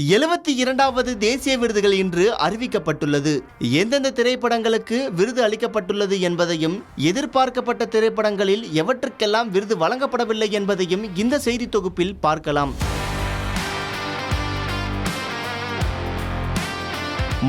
72வது தேசிய விருதுகள் இன்று அறிவிக்கப்பட்டுள்ளது. எந்தெந்த திரைப்படங்களுக்கு விருது அளிக்கப்பட்டுள்ளது என்பதையும், எதிர்பார்க்கப்பட்ட திரைப்படங்களில் எவற்றுக்கெல்லாம் விருது வழங்கப்படவில்லை என்பதையும் இந்த செய்தி தொகுப்பில் பார்க்கலாம்.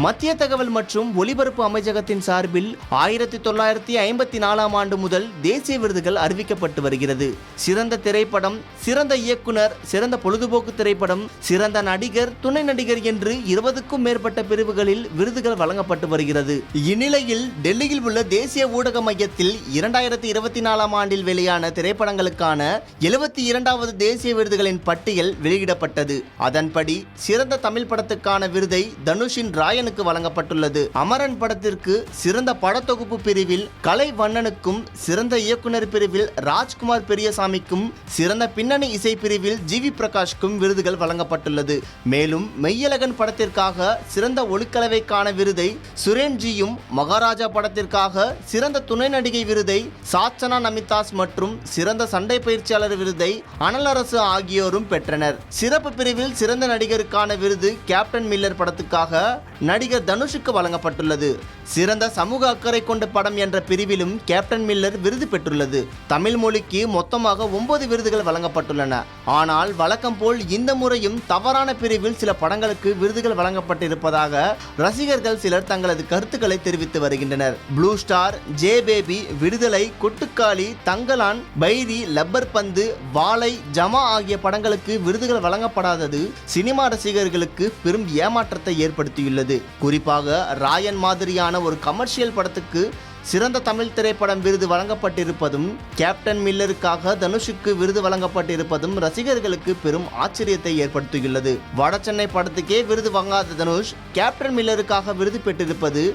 மத்திய தகவல் மற்றும் ஒலிபரப்பு அமைச்சகத்தின் சார்பில் 1954ஆம் ஆண்டு முதல் தேசிய விருதுகள் அறிவிக்கப்பட்டு வருகிறது. சிறந்த திரைப்படம், சிறந்த இயக்குனர், சிறந்த பொழுதுபோக்கு திரைப்படம், சிறந்த நடிகர், துணை நடிகர் என்று 20க்கும் மேற்பட்ட பிரிவுகளில் விருதுகள் வழங்கப்பட்டு வருகிறது. இந்நிலையில் டெல்லியில் உள்ள தேசிய ஊடக மையத்தில் 2024ஆம் ஆண்டில் வெளியான திரைப்படங்களுக்கான 72வது தேசிய விருதுகளின் பட்டியல் வெளியிடப்பட்டது. அதன்படி சிறந்த தமிழ் படத்துக்கான விருதை தனுஷின் ராயனுக்கு வழங்கப்பட்டுள்ளது. அமரன் படத்திற்கு சிறந்த படத்தொகுப்பு பிரிவில் கலைவண்ணனுக்கும், சிறந்த இயக்குனர் பிரிவில் ராஜ்குமார் பெரியசாமிக்கும், சிறந்த பின்னணி இசை பிரிவில் ஜிவி பிரகாஷ்க்கும் விருதுகள் வழங்கப்பட்டுள்ளது. மேலும் மெய்யழகன் படத்திற்காக சிறந்த ஒளிக்கலவைக்கான விருதை சுரேன்ஜியும், மகாராஜா படத்திற்காக சிறந்த துணை நடிகை விருதை சாச்சனா நமிதாஸ் மற்றும் சிறந்த சண்டை பயிற்சியாளர் விருதை அனலரசு ஆகியோரும் பெற்றனர். சிறப்பு பிரிவில் சிறந்த நடிகருக்கான விருது கேப்டன் மில்லர் படத்துக்காக நடிகர் தனுஷுக்கு வழங்கப்பட்டுள்ளது. சிறந்த சமூக அக்கறை கொண்ட படம் என்ற பிரிவிலும் கேப்டன் மில்லர் விருது பெற்றுள்ளது. தமிழ் மொழிக்கு மொத்தமாக 9 விருதுகள் வழங்கப்பட்டுள்ளன. ஆனால் வழக்கம் போல் இந்த முறையும் தவறான பிரிவில் சில படங்களுக்கு விருதுகள் வழங்கப்பட்டிருப்பதாக ரசிகர்கள் சிலர் தங்களது கருத்துக்களை தெரிவித்து வருகின்றனர். ப்ளூ ஸ்டார், ஜே பேபி, விடுதலை, கொட்டுக்காளி, தங்கலான், பைரி, லப்பர் பந்து, வாழை, ஜமா ஆகிய படங்களுக்கு விருதுகள் வழங்கப்படாதது சினிமா ரசிகர்களுக்கு பெரும் ஏமாற்றத்தை ஏற்படுத்தியுள்ளது. குறிப்பாக ராயன் மாதிரியான ஒரு கமர்ஷியல் படத்துக்கு சிறந்த தமிழ் திரைப்படம் விருது வழங்கப்பட்டிருப்பதும், கேப்டன் மில்லருக்காக தனுஷுக்கு விருது வழங்கப்பட்டிருப்பதும் ரசிகர்களுக்கு பெரும் ஆச்சரியத்தை ஏற்படுத்தியுள்ளது. வடசென்னை படத்துக்கே விருது வாங்காத தனுஷ் கேப்டன் மில்லருக்காக விருது பெற்றிருப்பது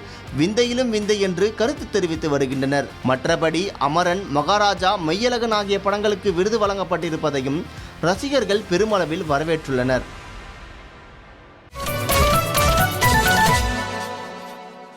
விந்தையிலும் விந்தை என்று கருத்து தெரிவித்து வருகின்றனர். மற்றபடி அமரன், மகாராஜா, மெய்யழகன் ஆகிய படங்களுக்கு விருது வழங்கப்பட்டிருப்பதையும் ரசிகர்கள் பெருமளவில் வரவேற்றுள்ளனர்.